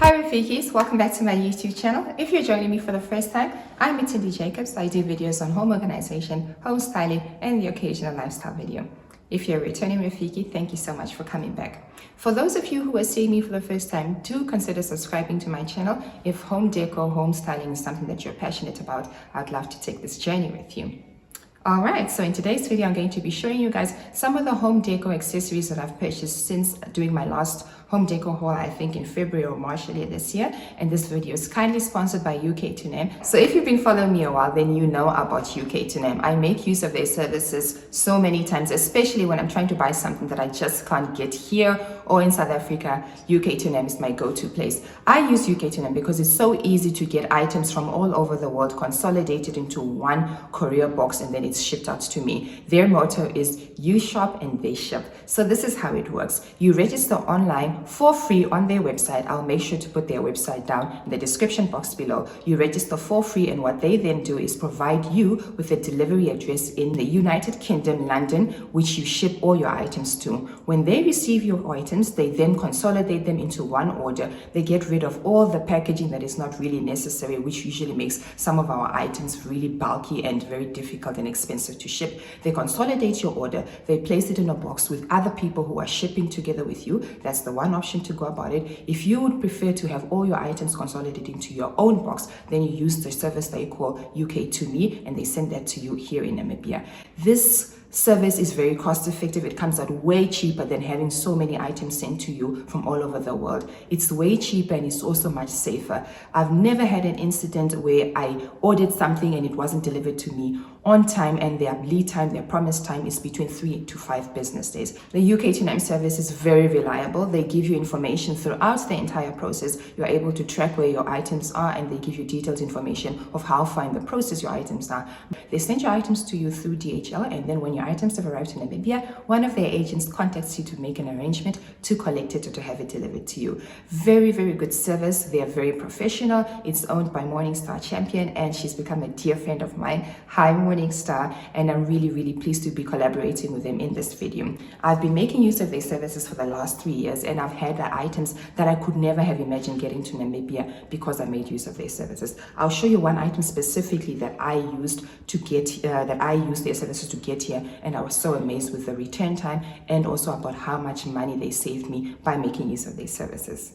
Hi Rafikis, welcome back to my YouTube channel. If you're joining me for the first time, I'm Atelier Jacobs. I do videos on home organization, home styling, and the occasional lifestyle video. If you're a returning Rafiki, thank you so much for coming back. For those of you who are seeing me for the first time, do consider subscribing to my channel. If home decor, home styling is something that you're passionate about, I'd love to take this journey with you. Alright, so in today's video, I'm going to be showing you guys some of the home decor accessories that I've purchased since doing my last home decor haul, I think in February or March earlier this year. And this video is kindly sponsored by UK to Name. So if you've been following me a while, then you know about UK to Name. I make use of their services so many times, especially when I'm trying to buy something that I just can't get here or in South Africa. UK to Name is my go-to place. I use UK to Name because it's so easy to get items from all over the world consolidated into one courier box, and then it's shipped out to me. Their motto is you shop and they ship. So this is how it works. You register online for free on their website. I'll make sure to put their website down in the description box below. You register for free, and what they then do is provide you with a delivery address in the United Kingdom, London, which you ship all your items to. When they receive your items, they then consolidate them into one order. They get rid of all the packaging that is not really necessary, which usually makes some of our items really bulky and very difficult and expensive to ship. They consolidate your order, they place it in a box with other people who are shipping together with you. That's the one option to go about it. If you would prefer to have all your items consolidated into your own box, then you use the service they call UK to Me, and they send that to you here in Namibia. This service is very cost effective. It comes out way cheaper than having so many items sent to you from all over the world. It's way cheaper and it's also much safer. I've never had an incident where I ordered something and it wasn't delivered to me on time, and their lead time, their promised time is between 3 to 5 business days. The UK to Name service is very reliable. They give you information throughout the entire process. You're able to track where your items are, and they give you detailed information of how far in the process your items are. They send your items to you through DHL, and then when your items have arrived in Namibia, one of their agents contacts you to make an arrangement to collect it or to have it delivered to you. Very, very good service. They are very professional. It's owned by Morningstar Champion, and she's become a dear friend of mine. Hi, Morningstar, and I'm really, really pleased to be collaborating with them in this video. I've been making use of their services for the last 3 years, and I've had the items that I could never have imagined getting to Namibia because I made use of their services. I'll show you one item specifically that I used to get, that I used their services to get here, and I was so amazed with the return time and also about how much money they saved me by making use of their services.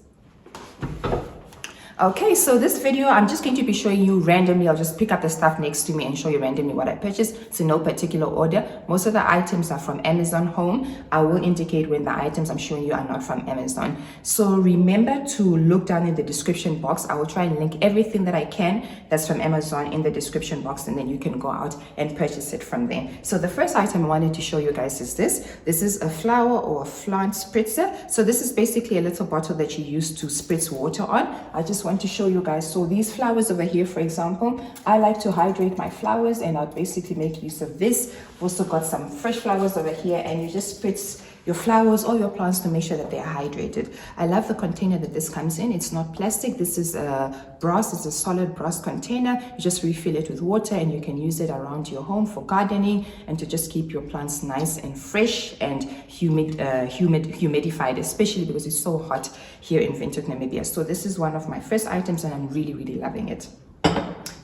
Okay, so this video, I'm just going to be showing you randomly. I'll just pick up the stuff next to me and show you randomly what I purchased. It's in no particular order. Most of the items are from Amazon Home. I will indicate when the items I'm showing you are not from Amazon. So remember to look down in the description box. I will try and link everything that I can that's from Amazon in the description box, and then you can go out and purchase it from there. So the first item I wanted to show you guys is this. This is a flower or a plant spritzer. So this is basically a little bottle that you use to spritz water on. I just want to show you guys. So these flowers over here, for example, I like to hydrate my flowers, and I'll basically make use of this. Also got some fresh flowers over here, and you just spritz your flowers or your plants to make sure that they are hydrated. I love the container that this comes in. It's not plastic. This is a brass. It's a solid brass container. You just refill it with water, and you can use it around your home for gardening and to just keep your plants nice and fresh and humidified, especially because it's so hot here in Windhoek, Namibia. So this is one of my first items, and I'm really, really loving it.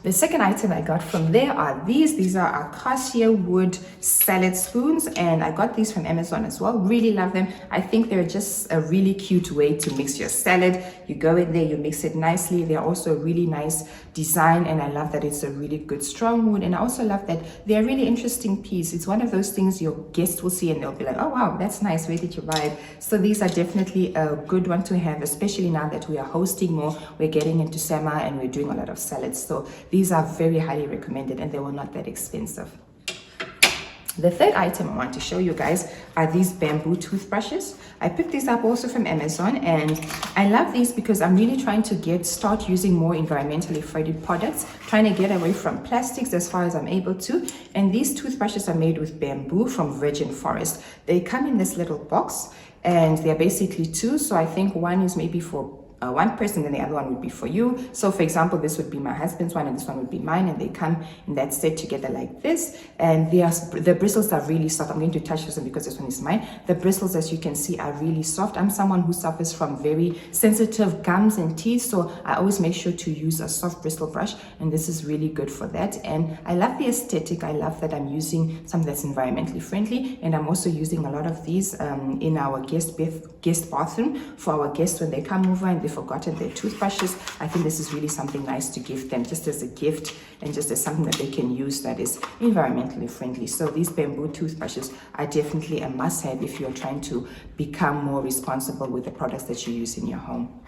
The second item I got from there are these. These are acacia wood salad spoons, and I got these from Amazon as well. Really love them. I think they're just a really cute way to mix your salad. You go in there, you mix it nicely. They're also a really nice design, and I love that it's a really good strong wood, and I also love that they're a really interesting piece. It's one of those things your guests will see and they'll be like, oh wow, that's nice, where did you buy it? So these are definitely a good one to have, especially now that we are hosting more. We're getting into summer and we're doing a lot of salads, so these are very highly recommended, and they were not that expensive. The third item I want to show you guys are these bamboo toothbrushes. I picked these up also from Amazon, and I love these because I'm really trying to start using more environmentally friendly products, trying to get away from plastics as far as I'm able to. And these toothbrushes are made with bamboo from virgin forest. They come in this little box, and they're basically two. So I think one is maybe for one person, then the other one would be for you. So for example, this would be my husband's one and this one would be mine, and they come in that set together like this. And the bristles are really soft. I'm going to touch this one because this one is mine. The bristles, as you can see, are really soft. I'm someone who suffers from very sensitive gums and teeth, so I always make sure to use a soft bristle brush, and this is really good for that. And I love the aesthetic. I love that I'm using something that's environmentally friendly, and I'm also using a lot of these in our guest bathroom for our guests when they come over and they've forgotten their toothbrushes. I think this is really something nice to give them just as a gift and just as something that they can use that is environmentally friendly. So these bamboo toothbrushes are definitely a must-have if you're trying to become more responsible with the products that you use in your home.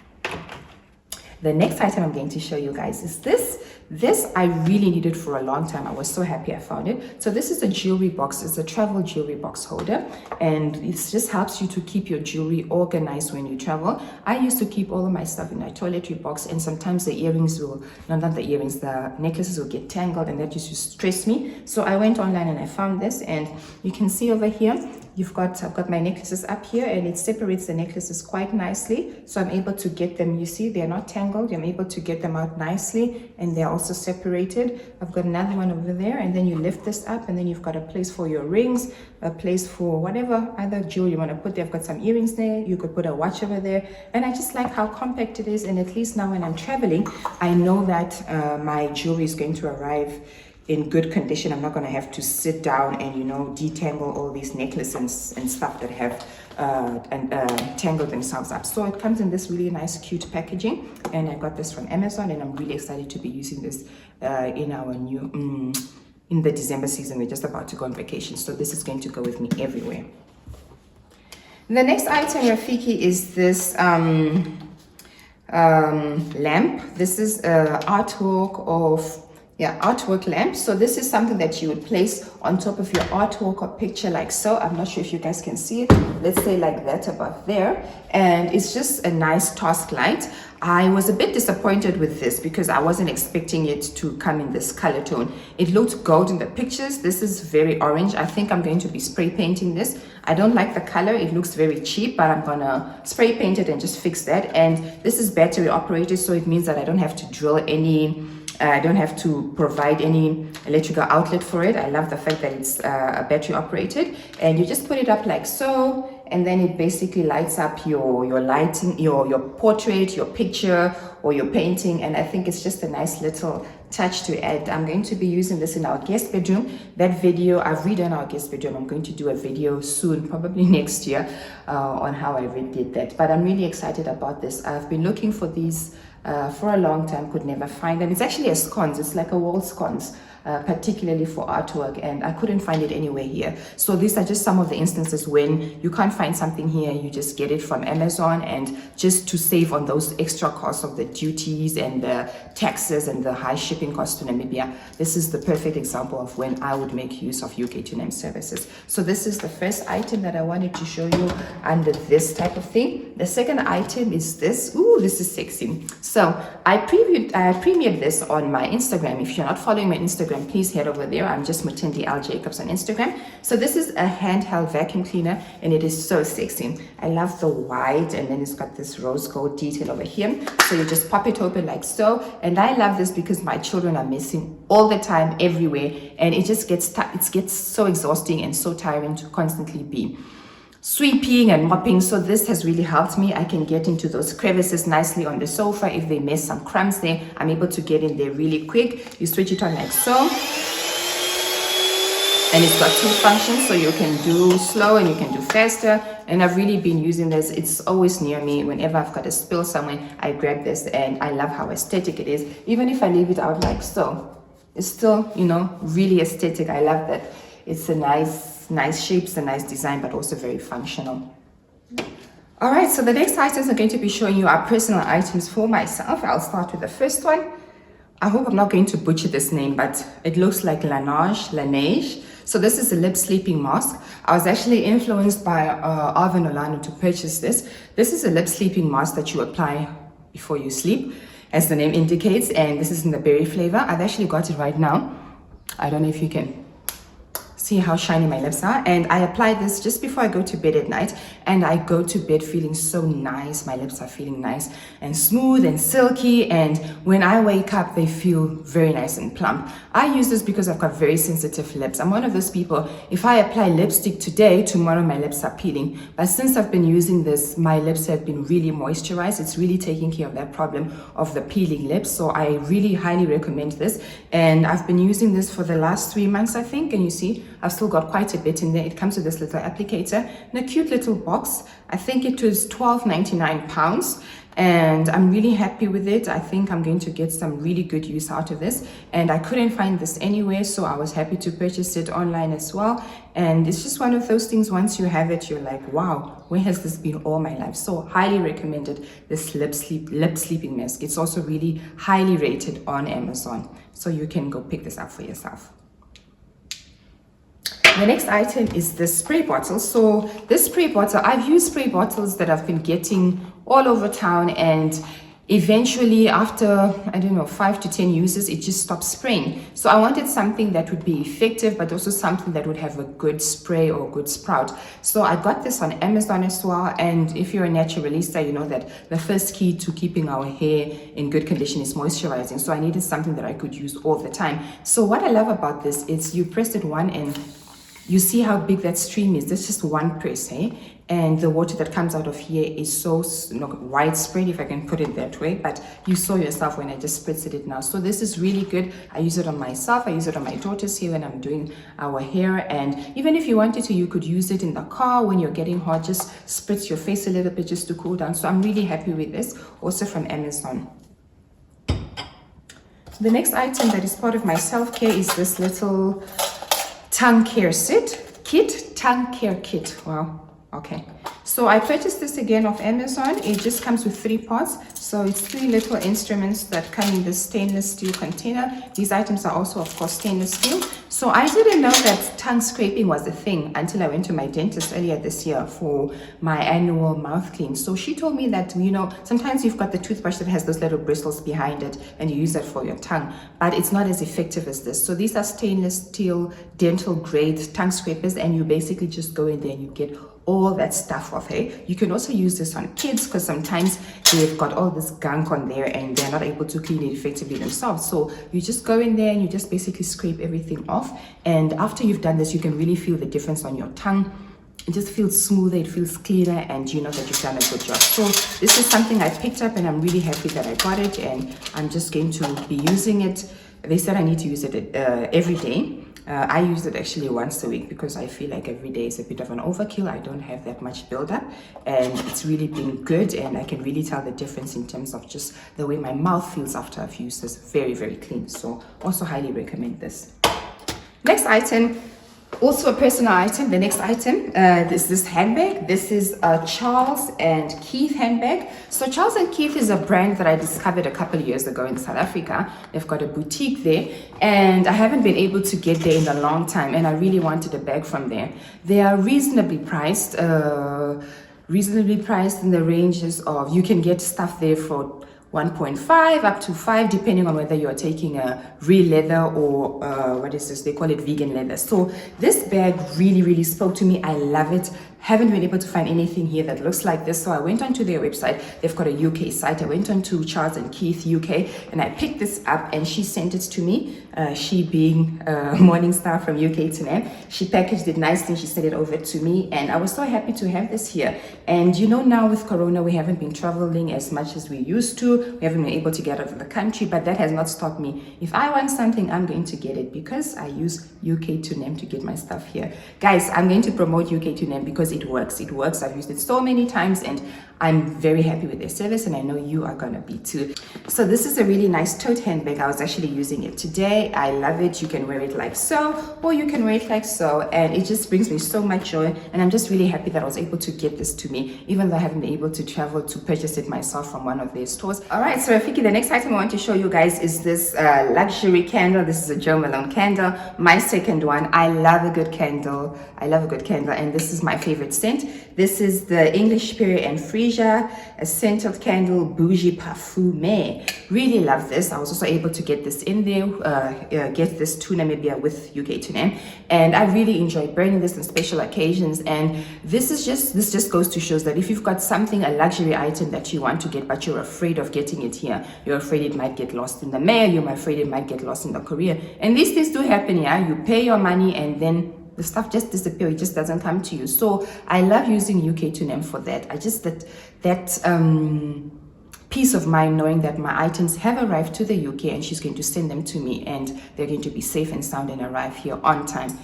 The next item I'm going to show you guys is this. This I really needed for a long time. I was so happy I found it. So this is a jewelry box. It's a travel jewelry box holder, and it just helps you to keep your jewelry organized when you travel. I used to keep all of my stuff in a toiletry box, and sometimes the earrings will, no, not the earrings, the necklaces will get tangled, and that used to stress me. So I went online and I found this, and you can see over here, I've got my necklaces up here, and it separates the necklaces quite nicely. So I'm able to get them, you see, they're not tangled. I'm able to get them out nicely, and they're also separated. I've got another one over there, and then you lift this up, and then you've got a place for your rings, a place for whatever other jewelry you want to put there. I've got some earrings there. You could put a watch over there. And I just like how compact it is. And at least now when I'm traveling, I know that my jewelry is going to arrive in good condition. I'm not going to have to sit down and, you know, detangle all these necklaces and stuff that have tangled themselves up. So it comes in this really nice, cute packaging, and I got this from Amazon, and I'm really excited to be using this in our new in the December season. We're just about to go on vacation, so this is going to go with me everywhere. The next item, Rafiki, is this lamp. This is artwork lamp. So this is something that you would place on top of your artwork or picture like so. I'm not sure if you guys can see it. Let's say like that above there. And it's just a nice task light. I was a bit disappointed with this because I wasn't expecting it to come in this color tone. It looked gold in the pictures. This is very orange. I think I'm going to be spray painting this. I don't like the color. It looks very cheap, but I'm gonna spray paint it and just fix that. And this is battery operated, so it means that I don't have to drill any I don't have to provide any electrical outlet for it. I love the fact that it's battery operated, and you just put it up like so, and then it basically lights up your lighting, your portrait, your picture, or your painting. And I think it's just a nice little touch to add. I'm going to be using this in our guest bedroom. That video I've redone our guest bedroom. I'm going to do a video soon, probably next year, on how I redid that. But I'm really excited about this. I've been looking for these for a long time, could never find them. It's actually a sconce. It's like a wall sconce, particularly for artwork, and I couldn't find it anywhere here. So these are just some of the instances when you can't find something here, you just get it from Amazon, and just to save on those extra costs of the duties and the taxes and the high shipping costs to Namibia. This is the perfect example of when I would make use of UK to NAM services. So this is the first item that I wanted to show you under this type of thing. The second item is this. Ooh, this is sexy. So I premiered this on my Instagram. If you're not following my Instagram, please head over there. I'm just Mutendi L Jacobs on Instagram. So this is a handheld vacuum cleaner, and it is so sexy. I love the white, and then it's got this rose gold detail over here. So you just pop it open like so. And I love this because my children are messing all the time everywhere, and it just gets so exhausting and so tiring to constantly be sweeping and mopping. So this has really helped me. I can get into those crevices nicely on the sofa. If they mess some crumbs there, I'm able to get in there really quick. You switch it on like so, and it's got two functions, so you can do slow and you can do faster. And I've really been using this. It's always near me. Whenever I've got a spill somewhere, I grab this, and I love how aesthetic it is. Even if I leave it out like so, it's still, you know, really aesthetic. I love that. It's a nice shapes, a nice design, but also very functional. All right, so the next items I'm going to be showing you are personal items for myself. I'll start with the first one. I hope I'm not going to butcher this name, but it looks like Laneige. So this is a lip sleeping mask. I was actually influenced by Arvin Olano to purchase this. This is a lip sleeping mask that you apply before you sleep, as the name indicates, and this is in the berry flavor. I've actually got it right now. I don't know if you can See how shiny my lips are? And I apply this just before I go to bed at night, and I go to bed feeling so nice. My lips are feeling nice and smooth and silky, and when I wake up they feel very nice and plump. I use this because I've got very sensitive lips. I'm one of those people, if I apply lipstick today, tomorrow my lips are peeling. But since I've been using this, my lips have been really moisturized. It's really taking care of that problem of the peeling lips. So I really highly recommend this, and I've been using this for the last 3 months, I think, and you see I've still got quite a bit in there. It comes with this little applicator in a cute little box. I think it was £12.99, and I'm really happy with it. I think I'm going to get some really good use out of this, and I couldn't find this anywhere, so I was happy to purchase it online as well. And it's just one of those things, once you have it, you're like, wow, where has this been all my life? So highly recommended, this lip sleeping mask. It's also really highly rated on Amazon, so you can go pick this up for yourself. The next item is the spray bottle. So this spray bottle, I've used spray bottles that I've been getting all over town, and eventually after, I don't know, 5 to 10 uses, it just stopped spraying. So I wanted something that would be effective, but also something that would have a good spray or good sprout. So I got this on Amazon as well. And if you're a naturalista, you know that the first key to keeping our hair in good condition is moisturizing. So I needed something that I could use all the time. So what I love about this is you press it one, and you see how big that stream is. That's just one press, eh? And the water that comes out of here is so widespread, if I can put it that way. But you saw yourself when I just spritzed it now. So this is really good. I use it on myself. I use it on my daughters here when I'm doing our hair. And even if you wanted to, you could use it in the car when you're getting hot. Just spritz your face a little bit just to cool down. So I'm really happy with this, also from Amazon. The next item that is part of my self-care is this little tongue care tongue care kit. Wow. Okay, so I purchased this again off Amazon. It just comes with 3 parts, so it's 3 little instruments that come in this stainless steel container. These items are also, of course, stainless steel. So I didn't know that tongue scraping was a thing until I went to my dentist earlier this year for my annual mouth clean. So she told me that, you know, sometimes you've got the toothbrush that has those little bristles behind it, and you use that for your tongue, but it's not as effective as this. So these are stainless steel dental grade tongue scrapers, and you basically just go in there and you get all that stuff off. Hey, you can also use this on kids because sometimes they've got all this gunk on there and they're not able to clean it effectively themselves. So you just go in there and you just basically scrape everything off, and after you've done this, you can really feel the difference on your tongue. It just feels smoother, it feels cleaner, and you know that you've done a good job. So this is something I picked up, and I'm really happy that I got it, and I'm just going to be using it. They said I need to use it every day. I use it actually once a week because I feel like every day is a bit of an overkill. I don't have that much buildup, and it's really been good, and I can really tell the difference in terms of just the way my mouth feels after I've used this. Very, very clean. So also highly recommend this. Next item, also a personal item. The next item is this handbag. This is a Charles and Keith handbag. So Charles and Keith is a brand that I discovered a couple of years ago in South Africa. They've got a boutique there, and I haven't been able to get there in a long time, and I really wanted a bag from there. They are reasonably priced in the ranges of, you can get stuff there for 1.5 up to 5, depending on whether you're taking a real leather or what is this, they call it vegan leather. So this bag really, really spoke to me. I love it. Haven't been able to find anything here that looks like this, so I went onto their website. They've got a UK site. I went onto Charles and Keith UK, and I picked this up, and she sent it to me. She being Morningstar from UK to them, she packaged it nicely. She sent it over to me, and I was so happy to have this here. And you know, now with Corona, we haven't been traveling as much as we used to. We haven't been able to get out of the country, but that has not stopped me. If I want something, I'm going to get it because I use UK to NEM to get my stuff here. Guys, I'm going to promote UK to NEM because it works. It works. I've used it so many times, and I'm very happy with their service, and I know you are gonna be too. So this is a really nice tote handbag. I was actually using it today. I love it. You can wear it like so, or you can wear it like so, and it just brings me so much joy, and I'm just really happy that I was able to get this to me, even though I haven't been able to travel to purchase it myself from one of their stores. All right, so Rafiki, the next item I want to show you guys is this luxury candle. This is a Jo Malone candle, my second one. I love a good candle. I love a good candle, and this is my favorite scent. This is the English Superior and Free. Freesia, a scented candle, bougie parfumé. Really love this. I was also able to get this in there, get this to Namibia with UK to NAM, and I really enjoy burning this on special occasions. And this just goes to show that if you've got something, a luxury item that you want to get, but you're afraid of getting it here, you're afraid it might get lost in the mail, you're afraid it might get lost in the courier, and these things do happen. Yeah, you pay your money and then the stuff just disappears, it just doesn't come to you. So I love using UK to NAM for that. I just that peace of mind knowing that my items have arrived to the UK and she's going to send them to me and they're going to be safe and sound and arrive here on time.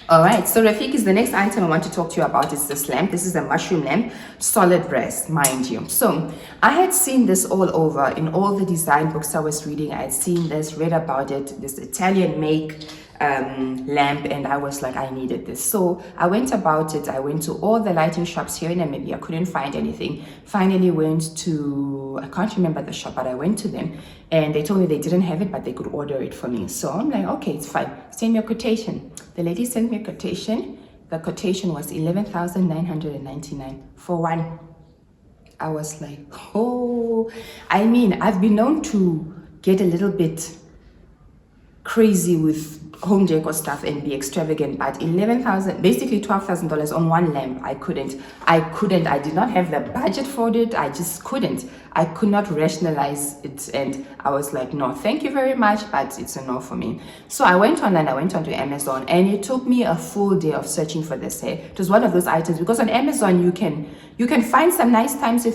All right, so Rafiki, the next item I want to talk to you about is this lamp. This is a mushroom lamp, solid brass, mind you. So I had seen this all over in all the design books I was reading. I had seen this, read about it, this Italian make lamp, and I was like, I needed this. So I went about it. I went to all the lighting shops here in Namibia. I couldn't find anything. Finally went to, I can't remember the shop, but I went to them and they told me they didn't have it, but they could order it for me. So I'm like, okay, it's fine. Send me a quotation. The lady sent me a quotation. The quotation was 11,999 for one. I was like, oh, I mean, I've been known to get a little bit crazy with home decor stuff and be extravagant, but 11,000, basically $12,000 on one lamp, I did not have the budget for it. I just couldn't. I could not rationalize it, and I was like, no, thank you very much, but it's a no for me. So I went online, I went onto Amazon, and it took me a full day of searching for this hair. It was one of those items, because on Amazon you can find some nice things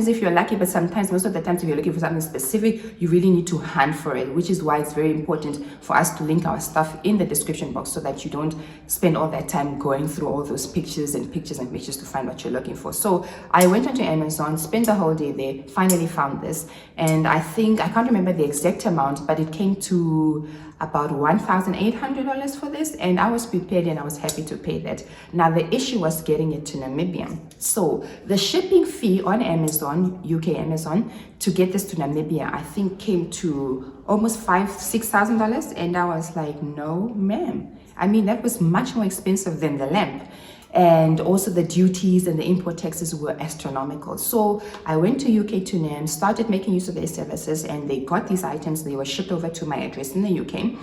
if you're lucky, but sometimes, most of the times, if you're looking for something specific, you really need to hunt for it, which is why it's very important for us to link our stuff in the description box so that you don't spend all that time going through all those pictures and pictures and pictures to find what you're looking for. So I went onto Amazon, spent the whole day there, finally found this, and I can't remember the exact amount, but it came to about $1,800 for this, and I was prepared and I was happy to pay that. Now the issue was getting it to Namibia. So the shipping fee on Amazon, UK Amazon, to get this to Namibia, I think came to almost $6,000, and I was like, no ma'am. I mean, that was much more expensive than the lamp. And also the duties and the import taxes were astronomical. So I went to UK to NAM, started making use of their services, and they got these items. They were shipped over to my address in the UK.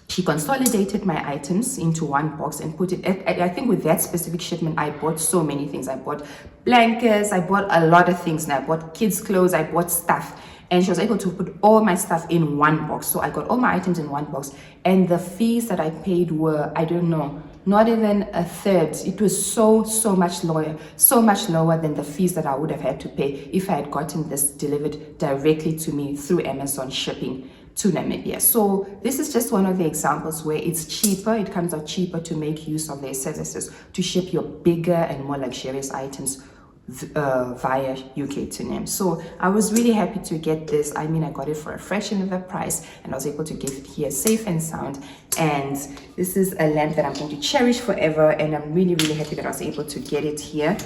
She consolidated my items into one box and put it, I think with that specific shipment, I bought so many things. I bought blankets, I bought a lot of things. And I bought kids' clothes, I bought stuff. And she was able to put all my stuff in one box. So I got all my items in one box. And the fees that I paid were, I don't know, not even a third. It was so much lower than the fees that I would have had to pay if I had gotten this delivered directly to me through Amazon shipping to Namibia. So this is just one of the examples where it's cheaper, it comes out cheaper to make use of their services to ship your bigger and more luxurious items via UK to NAM. So I was really happy to get this. I mean, I got it for a fraction of the price, and I was able to get it here safe and sound. And this is a lamp that I'm going to cherish forever, and I'm really happy that I was able to get it here.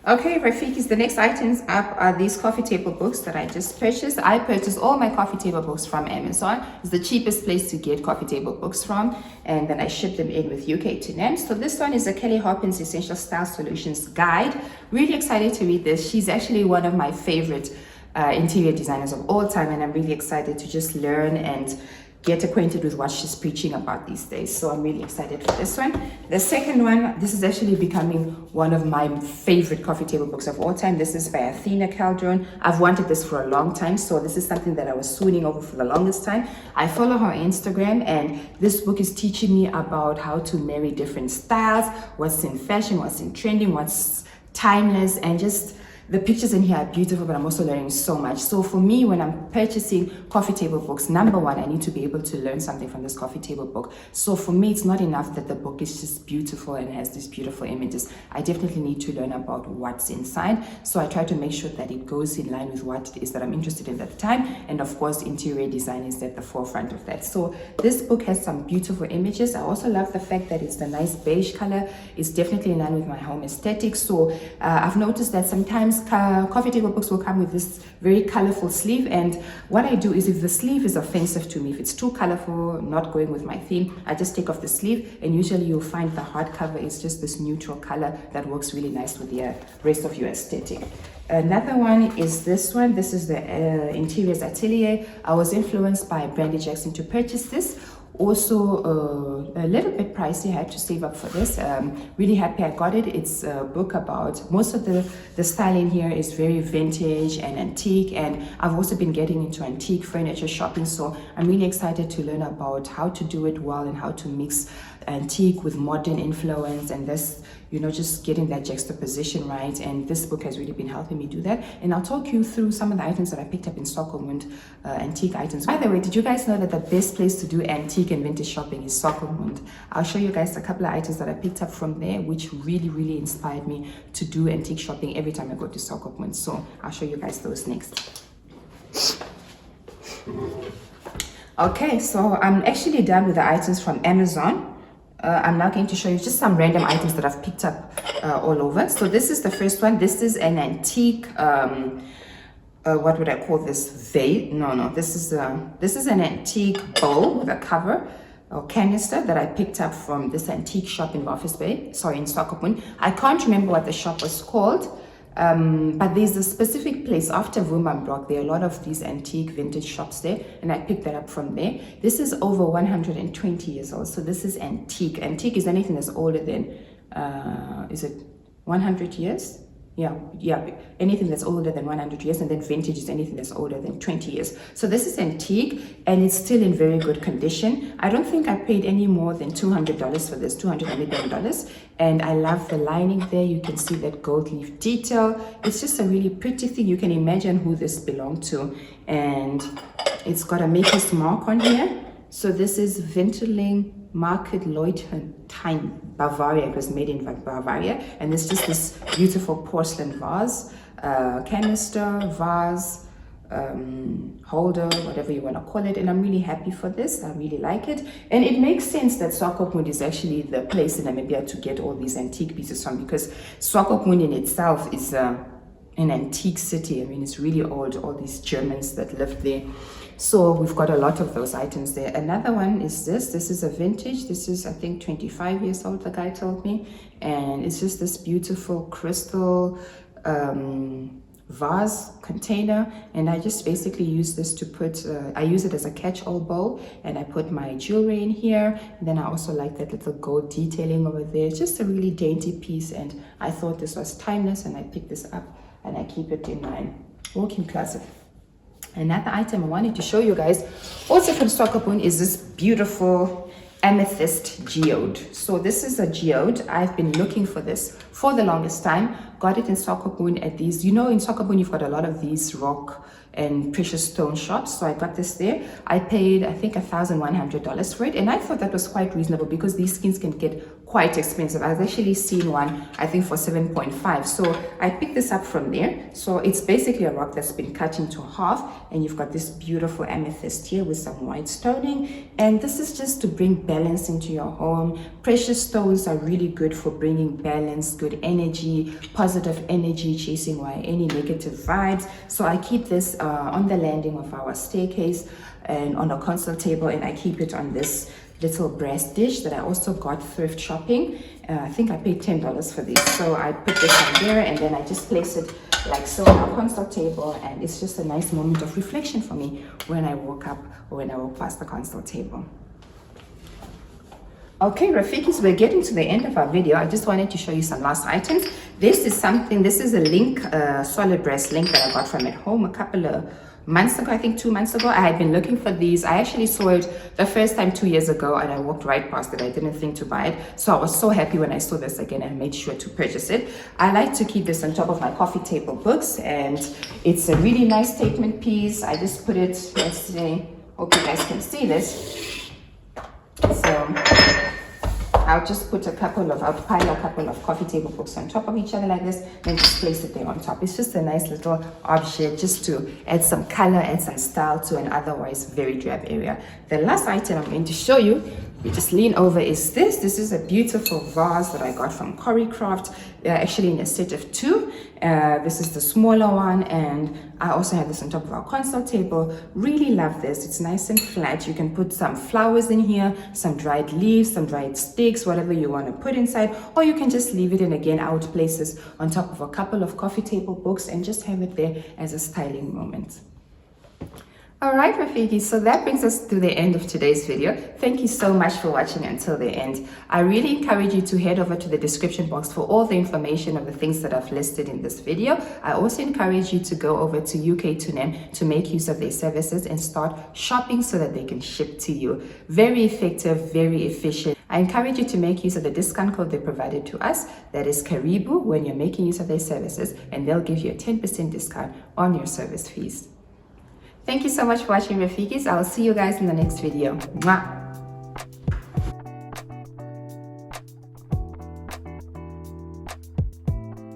Okay, Rafikis, the next items up are these coffee table books that I just purchased. I purchased all my coffee table books from Amazon. It's the cheapest place to get coffee table books from, and then I shipped them in with UK to NAM. So this one is a Kelly Hoppins Essential Style Solutions Guide. Really excited to read this. She's actually one of my favorite interior designers of all time, and I'm really excited to just learn and get acquainted with what she's preaching about these days. So I'm really excited for this one. The second one, this is actually becoming one of my favorite coffee table books of all time. This is by Athena Calderon. I've wanted this for a long time, so this is something that I was swooning over for the longest time. I follow her on Instagram, and this book is teaching me about how to marry different styles, what's in fashion, what's in trending, what's timeless, and just the pictures in here are beautiful, but I'm also learning so much. So for me, when I'm purchasing coffee table books, number one, I need to be able to learn something from this coffee table book. So for me, it's not enough that the book is just beautiful and has these beautiful images. I definitely need to learn about what's inside. So I try to make sure that it goes in line with what it is that I'm interested in at the time. And of course, interior design is at the forefront of that. So this book has some beautiful images. I also love the fact that it's the nice beige color. It's definitely in line with my home aesthetic. So I've noticed that sometimes sometimes coffee table books will come with this very colorful sleeve, and what I do is if the sleeve is offensive to me, if it's too colorful, not going with my theme, I just take off the sleeve, and usually you'll find the hardcover is just this neutral color that works really nice with the rest of your aesthetic. Another one is this one. This is the Interiors Atelier. I was influenced by Brandy Jackson to purchase this. Also a little bit pricey. I had to save up for this. Really happy I got it. It's a book about, most of the styling here is very vintage and antique, and I've also been getting into antique furniture shopping, so I'm really excited to learn about how to do it well and how to mix antique with modern influence, and this, you know, just getting that juxtaposition right. And this book has really been helping me do that, and I'll talk you through some of the items that I picked up in Stockholm, antique items. By the way, did you guys know that the best place to do antique and vintage shopping is Stockholm? I'll show you guys a couple of items that I picked up from there, which really inspired me to do antique shopping every time I go to Stockholm. So I'll show you guys those next. Okay, so I'm actually done with the items from Amazon. I'm now going to show you just some random items that I've picked up all over. So this is the first one. This is an antique, what would I call this? Vase? No, this is an antique bowl with a cover or canister that I picked up from this antique shop in Walvis Bay, sorry, in Stockholm. I can't remember what the shop was called. But there's a specific place after Womanbrock. There are a lot of these antique vintage shops there, and I picked that up from there. This is over 120 years old, so this is antique. Antique is anything that's older than, is it 100 years? Yeah, anything that's older than 100 years, and then vintage is anything that's older than 20 years. So this is antique, and it's still in very good condition. I don't think I paid any more than $200 for this, $211. And I love the lining there. You can see that gold leaf detail. It's just a really pretty thing. You can imagine who this belonged to. And it's got a maker's mark on here. So this is Vinterling Market Leutentine, Bavaria. It was made in Bavaria, and it's just this beautiful porcelain vase, canister, vase, holder, whatever you want to call it. And I'm really happy for this. I really like it, and it makes sense that Swakopmund is actually the place in Namibia to get all these antique pieces from, because Swakopmund in itself is an antique city. I mean, it's really old, all these Germans that lived there. So we've got a lot of those items there. Another one is this. This is a vintage. This is, I think, 25 years old, the guy told me. And it's just this beautiful crystal vase container. And I just basically use this to put, I use it as a catch-all bowl. And I put my jewelry in here. And then I also like that little gold detailing over there. It's just a really dainty piece. And I thought this was timeless. And I picked this up and I keep it in my walk-in closet. Another item I wanted to show you guys, also from Stockholm, is this beautiful Amethyst Geode. So this is a geode. I've been looking for this for the longest time. Got it in Stockholm at these, you know, in Stockholm you've got a lot of these rock and precious stone shops. So I got this there. I paid, I think, $1,100 for it, and I thought that was quite reasonable because these skins can get quite expensive. I've actually seen one, I think, for 7.5. So I picked this up from there. So it's basically a rock that's been cut into half, and you've got this beautiful amethyst here with some white stoning, and this is just to bring balance into your home. Precious stones are really good for bringing balance, good energy, positive energy, chasing away any negative vibes. So I keep this on the landing of our staircase and on a console table, and I keep it on this little brass dish that I also got thrift shopping. I think I paid $10 for this. So I put this on there, and then I just place it like so on our console table, and it's just a nice moment of reflection for me when I walk up or when I walk past the console table. Okay, Rafikis, we're getting to the end of our video. I just wanted to show you some last items. This is a link, solid brass link that I got from at home a couple of months ago, I think 2 months ago. I had been looking for these. I actually saw it the first time 2 years ago, and I walked right past it. I didn't think to buy it. So I was so happy when I saw this again and made sure to purchase it. I like to keep this on top of my coffee table books, and it's a really nice statement piece. I just put it yesterday. Hope you guys can see this. So I'll just put I'll pile a couple of coffee table books on top of each other like this, then just place it there on top. It's just a nice little object just to add some color and some style to an otherwise very drab area. The last item I'm going to show you you just lean over is this. This is a beautiful vase that I got from Choreocraft, actually in a set of 2. This is the smaller one, and I also have this on top of our console table. Really love this. It's nice and flat. You can put some flowers in here, some dried leaves, some dried sticks, whatever you want to put inside, or you can just leave it in. Again, I would place this on top of a couple of coffee table books and just have it there as a styling moment. Alright Rafiki, so that brings us to the end of today's video. Thank you so much for watching until the end. I really encourage you to head over to the description box for all the information of the things that I've listed in this video. I also encourage you to go over to UK2NEM to make use of their services and start shopping so that they can ship to you. Very effective, very efficient. I encourage you to make use of the discount code they provided to us, that is Karibu, when you're making use of their services, and they'll give you a 10% discount on your service fees. Thank you so much for watching, Rafikis. I'll see you guys in the next video. Mwah!